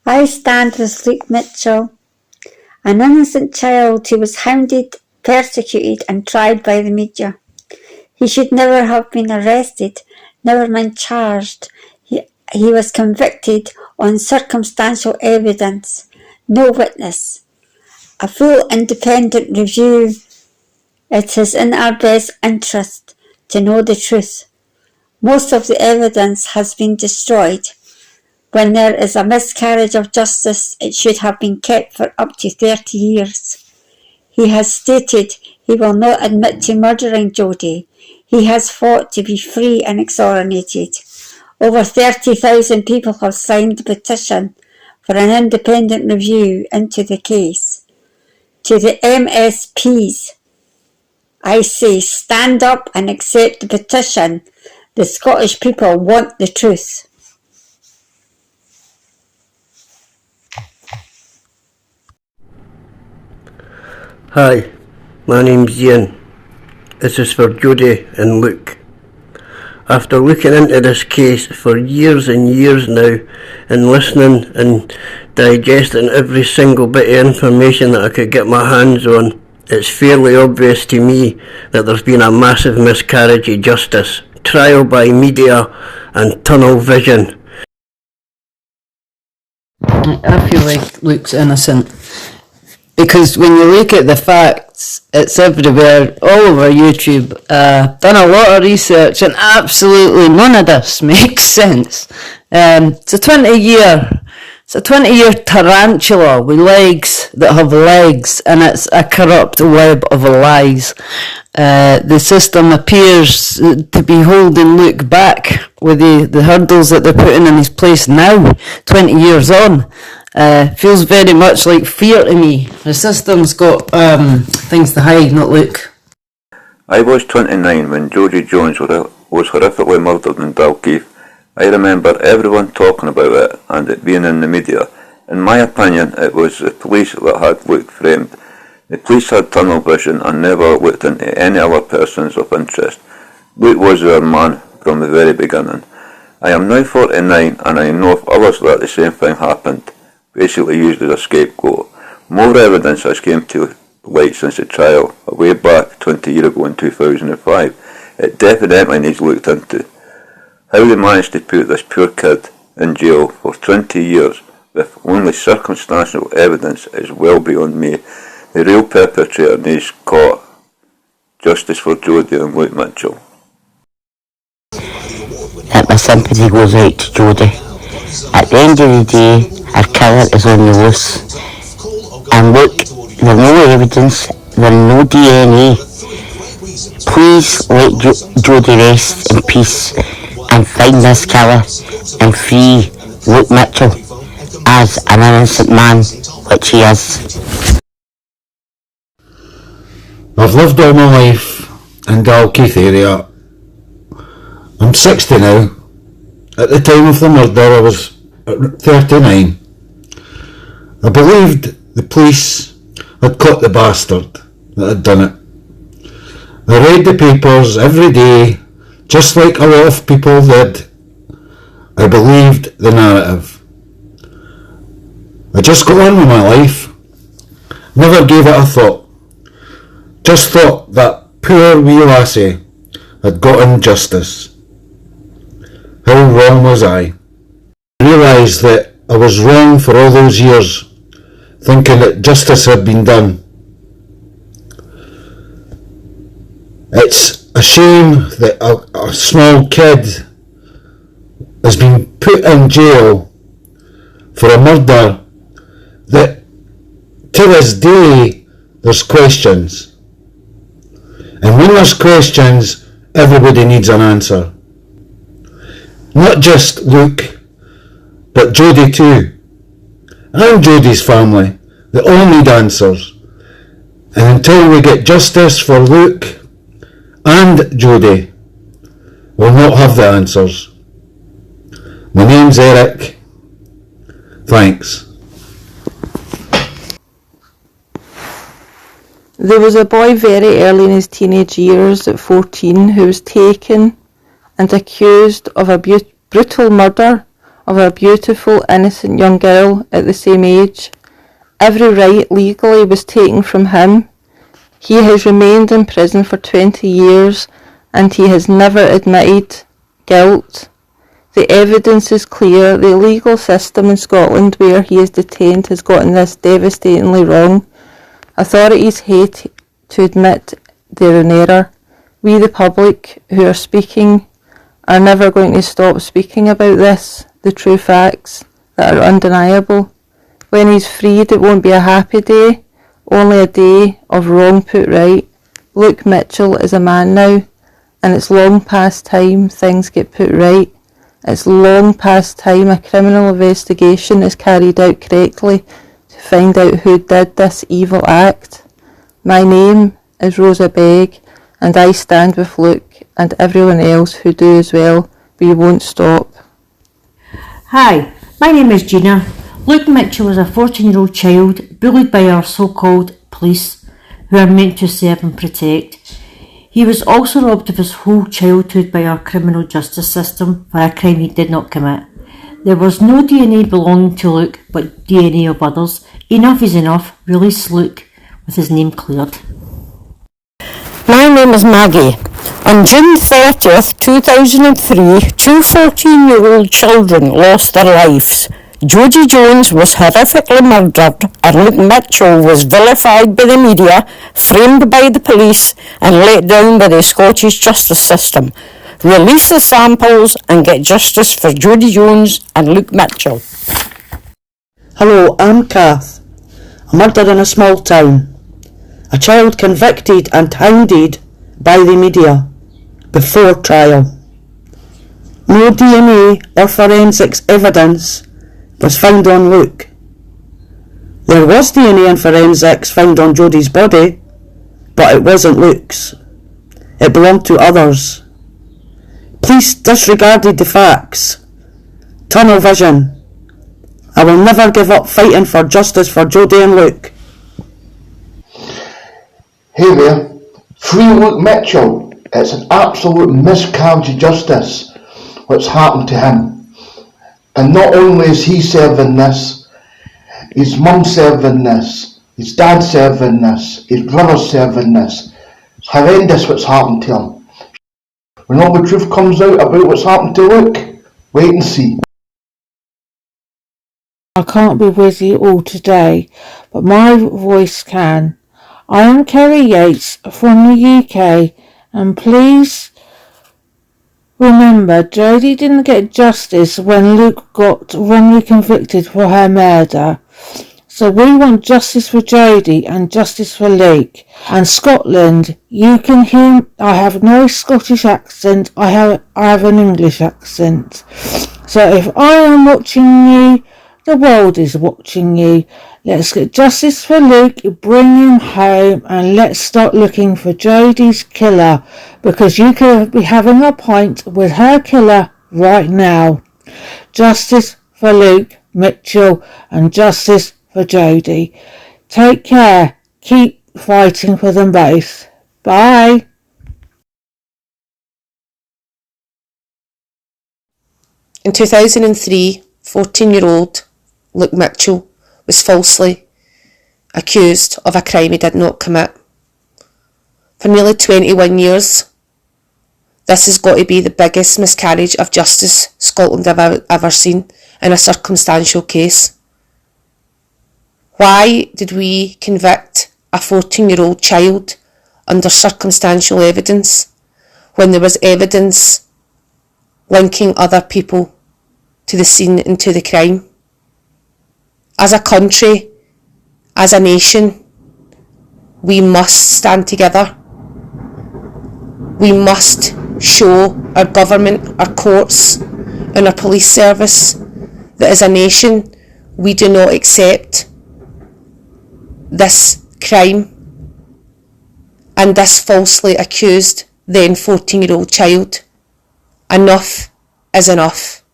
I stand with Luke Mitchell, an innocent child who was hounded, persecuted and tried by the media. He should never have been arrested, never been charged. He was convicted on circumstantial evidence, no witness. A full independent review. It is in our best interest to know the truth. Most of the evidence has been destroyed. When there is a miscarriage of justice, it should have been kept for up to 30 years. He has stated he will not admit to murdering Jodi. He has fought to be free and exonerated. Over 30,000 people have signed the petition for an independent review into the case. To the MSPs, I say stand up and accept the petition. The Scottish people want the truth. Hi, my name's Ian. This is for Jodi and Luke. After looking into this case for years and years now, and listening and digesting every single bit of information that I could get my hands on, it's fairly obvious to me that there's been a massive miscarriage of justice, trial by media and tunnel vision. I feel like Luke's innocent. Because when you look at the facts, it's everywhere, all over YouTube. Done a lot of research and absolutely none of this makes sense. It's a 20-year tarantula with legs that have legs, and it's a corrupt web of lies. The system appears to be holding Luke back with the hurdles that they're putting in his place now, 20 years on. Feels very much like fear to me. The system's got things to hide, not Luke. I was 29 when Jodi Jones was horrifically murdered in Dalkeith. I remember everyone talking about it and it being in the media. In my opinion, it was the police that had Luke framed. The police had tunnel vision and never looked into any other persons of interest. Luke was their man from the very beginning. I am now 49 and I know of others that the same thing happened, basically used as a scapegoat. More evidence has came to light since the trial, way back 20 years ago in 2005. It definitely needs looked into. How they managed to put this poor kid in jail for 20 years with only circumstantial evidence is well beyond me. The real perpetrator needs caught. Justice for Jodi and Luke Mitchell. My sympathy goes out to Jodi. At the end of the day, her killer is on the loose. And look, there's no evidence, there's no DNA. Please let Jodi rest in peace and find this killer and free Luke Mitchell as an innocent man, which he is. I've lived all my life in Dalkeith area. I'm 60 now. At the time of the murder I was 39. I believed the police had caught the bastard that had done it. I read the papers every day, just like a lot of people did. I believed the narrative. I just got on with my life. Never gave it a thought. Just thought that poor wee lassie had gotten justice. How wrong was I? I realised that I was wrong for all those years, thinking that justice had been done. It's a shame that a small kid has been put in jail for a murder that to this day there's questions. And when there's questions, everybody needs an answer. Not just Luke, but Jodi too. And Jodi's family. They all need answers. And until we get justice for Luke and Jodi, we'll not have the answers. My name's Eric. Thanks. There was a boy very early in his teenage years, at 14, who was taken and accused of a brutal murder of a beautiful, innocent young girl at the same age. Every right legally was taken from him. He has remained in prison for 20 years and he has never admitted guilt. The evidence is clear. The legal system in Scotland where he is detained has gotten this devastatingly wrong. Authorities hate to admit they're in error. We, the public, who are speaking, are never going to stop speaking about this, the true facts that are undeniable. When he's freed, it won't be a happy day, only a day of wrong put right. Luke Mitchell is a man now, and it's long past time things get put right. It's long past time a criminal investigation is carried out correctly to find out who did this evil act. My name is Rosa Begg, and I stand with Luke and everyone else who do as well. We won't stop. Hi, my name is Gina. Luke Mitchell was a 14-year-old child bullied by our so-called police, who are meant to serve and protect. He was also robbed of his whole childhood by our criminal justice system for a crime he did not commit. There was no DNA belonging to Luke, but DNA of others. Enough is enough. Release Luke with his name cleared. My name is Maggie. On June 30th, 2003, two 14-year-old children lost their lives. Jodi Jones was horrifically murdered and Luke Mitchell was vilified by the media, framed by the police and let down by the Scottish justice system. Release the samples and get justice for Jodi Jones and Luke Mitchell. Hello, I'm Kath. A murder in a small town. A child convicted and hounded by the media before trial. No DNA or forensics evidence was found on Luke. There was DNA and forensics found on Jodi's body, but it wasn't Luke's. It belonged to others. Police disregarded the facts. Tunnel vision. I will never give up fighting for justice for Jodi and Luke. Hey there, free Luke Mitchell. It's an absolute miscarriage of justice what's happened to him. And not only is he serving this, his mum serving this, his dad serving this, his brother serving this. It's horrendous what's happened to him. When all the truth comes out about what's happened to Luke, wait and see. I can't be with you all today, but my voice can. I am Kerry Yates from the UK, and please remember, Jodi didn't get justice when Luke got wrongly convicted for her murder. So we want justice for Jodi and justice for Luke. And Scotland, you can hear I have no Scottish accent, I have an English accent. So if I am watching you, the world is watching you. Let's get justice for Luke, bring him home, and let's start looking for Jodi's killer, because you could be having a pint with her killer right now. Justice for Luke Mitchell and justice for Jodi. Take care. Keep fighting for them both. Bye. In 2003, 14-year-old Luke Mitchell was falsely accused of a crime he did not commit. For nearly 21 years, this has got to be the biggest miscarriage of justice Scotland have ever seen in a circumstantial case. Why did we convict a 14-year-old child under circumstantial evidence when there was evidence linking other people to the scene and to the crime? As a country, as a nation, we must stand together. We must show our government, our courts and our police service that as a nation we do not accept this crime and this falsely accused then 14-year-old child. Enough is enough.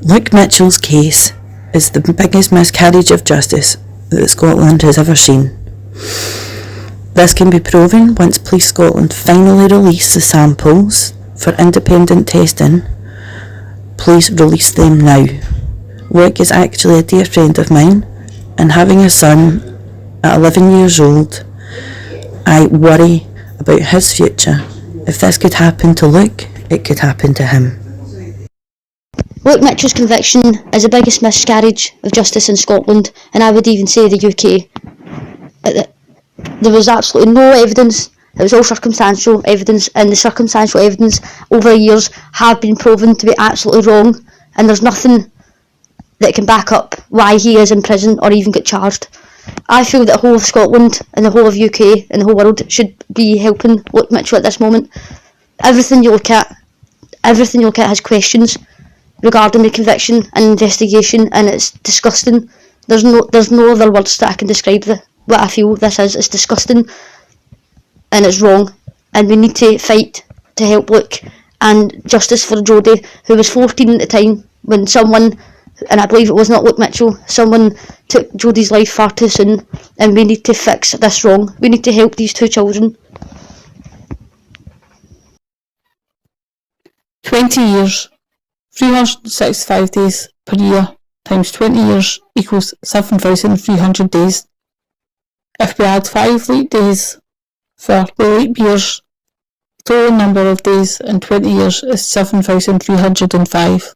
Luke Mitchell's case is the biggest miscarriage of justice that Scotland has ever seen. This can be proven once Police Scotland finally release the samples for independent testing, please release them now. Luke is actually a dear friend of mine, and having a son at 11 years old, I worry about his future. If this could happen to Luke, it could happen to him. Luke Mitchell's conviction is the biggest miscarriage of justice in Scotland, and I would even say the UK. There was absolutely no evidence. It was all circumstantial evidence, and the circumstantial evidence over years have been proven to be absolutely wrong, and there's nothing that can back up why he is in prison or even get charged. I feel that the whole of Scotland and the whole of UK and the whole world should be helping Luke Mitchell at this moment. Everything you look at has questions regarding the conviction and investigation, and it's disgusting. There's no other words that I can describe what I feel this is. It's disgusting and it's wrong, and we need to fight to help Luke, and justice for Jodi, who was 14 at the time when someone, and I believe it was not Luke Mitchell, someone took Jodi's life far too soon, and we need to fix this wrong. We need to help these two children. 20 years, 365 days per year times 20 years equals 7,300 days. If we add 5 leap days for the leap years, the total number of days in 20 years is 7,305.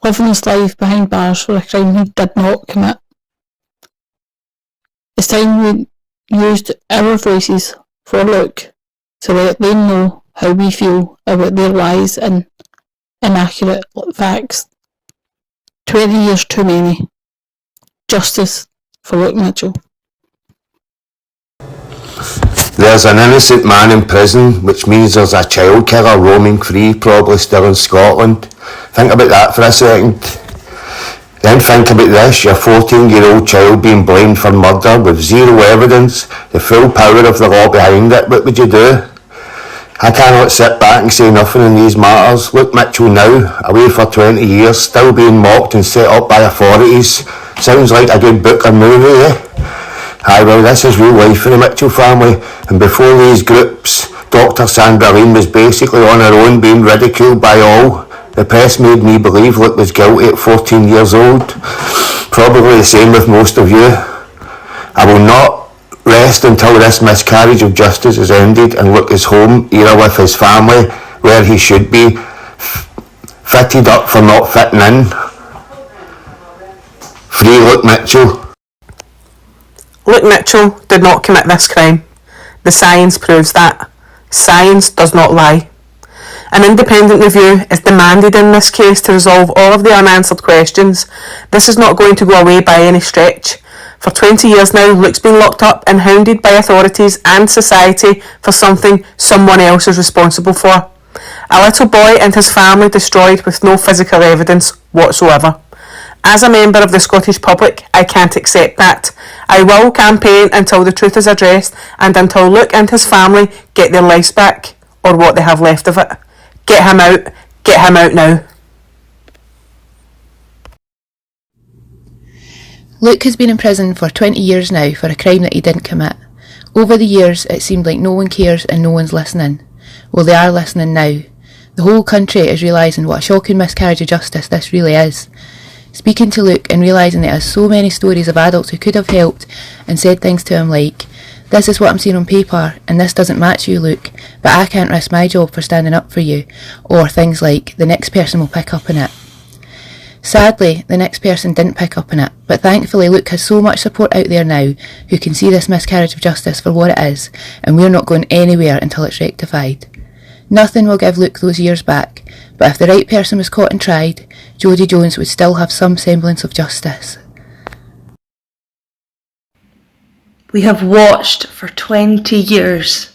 Living his life behind bars for a crime he did not commit. It's time we used our voices for Luke to let them know how we feel about their lies and inaccurate facts. 20 years too many. Justice for Luke Mitchell. There's an innocent man in prison, which means there's a child killer roaming free, probably still in Scotland. Think about that for a second. Then think about this, your 14-year-old child being blamed for murder with zero evidence, the full power of the law behind it. What would you do? I cannot sit back and say nothing in these matters. Luke Mitchell now, away for 20 years, still being mocked and set up by authorities. Sounds like a good book or movie, eh? Aye, well, this is real life for the Mitchell family, and before these groups, Dr. Sandra Lean was basically on her own, being ridiculed by all. The press made me believe Luke was guilty at 14 years old. Probably the same with most of you. I will not rest until this miscarriage of justice is ended and Luke is home, either with his family, where he should be, fitted up for not fitting in. Free Luke Mitchell. Luke Mitchell did not commit this crime. The science proves that. Science does not lie. An independent review is demanded in this case to resolve all of the unanswered questions. This is not going to go away by any stretch. For 20 years now, Luke's been locked up and hounded by authorities and society for something someone else is responsible for. A little boy and his family destroyed with no physical evidence whatsoever. As a member of the Scottish public, I can't accept that. I will campaign until the truth is addressed and until Luke and his family get their lives back, or what they have left of it. Get him out now. Luke has been in prison for 20 years now for a crime that he didn't commit. Over the years, it seemed like no one cares and no one's listening. Well, they are listening now. The whole country is realising what a shocking miscarriage of justice this really is. Speaking to Luke and realising that he has so many stories of adults who could have helped and said things to him like, "This is what I'm seeing on paper, and this doesn't match you, Luke, but I can't risk my job for standing up for you," or things like, "The next person will pick up on it." Sadly, the next person didn't pick up on it, but thankfully Luke has so much support out there now who can see this miscarriage of justice for what it is, and we're not going anywhere until it's rectified. Nothing will give Luke those years back, but if the right person was caught and tried, Jodi Jones would still have some semblance of justice. We have watched for 20 years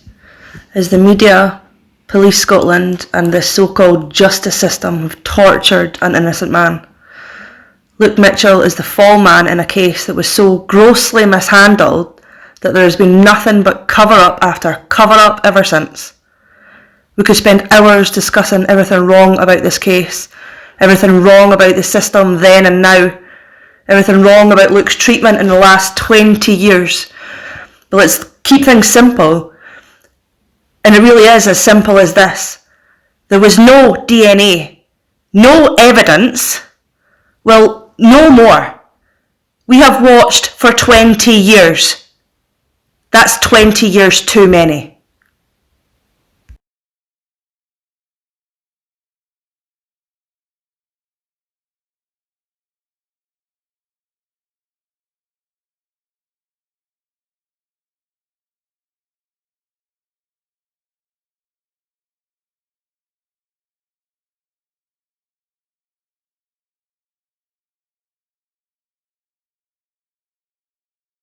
as the media, Police Scotland and the so-called justice system have tortured an innocent man. Luke Mitchell is the fall man in a case that was so grossly mishandled that there has been nothing but cover-up after cover-up ever since. We could spend hours discussing everything wrong about this case, everything wrong about the system then and now, everything wrong about Luke's treatment in the last 20 years. But let's keep things simple. And it really is as simple as this. There was no DNA, no evidence. Well, no more. We have watched for 20 years. That's 20 years too many.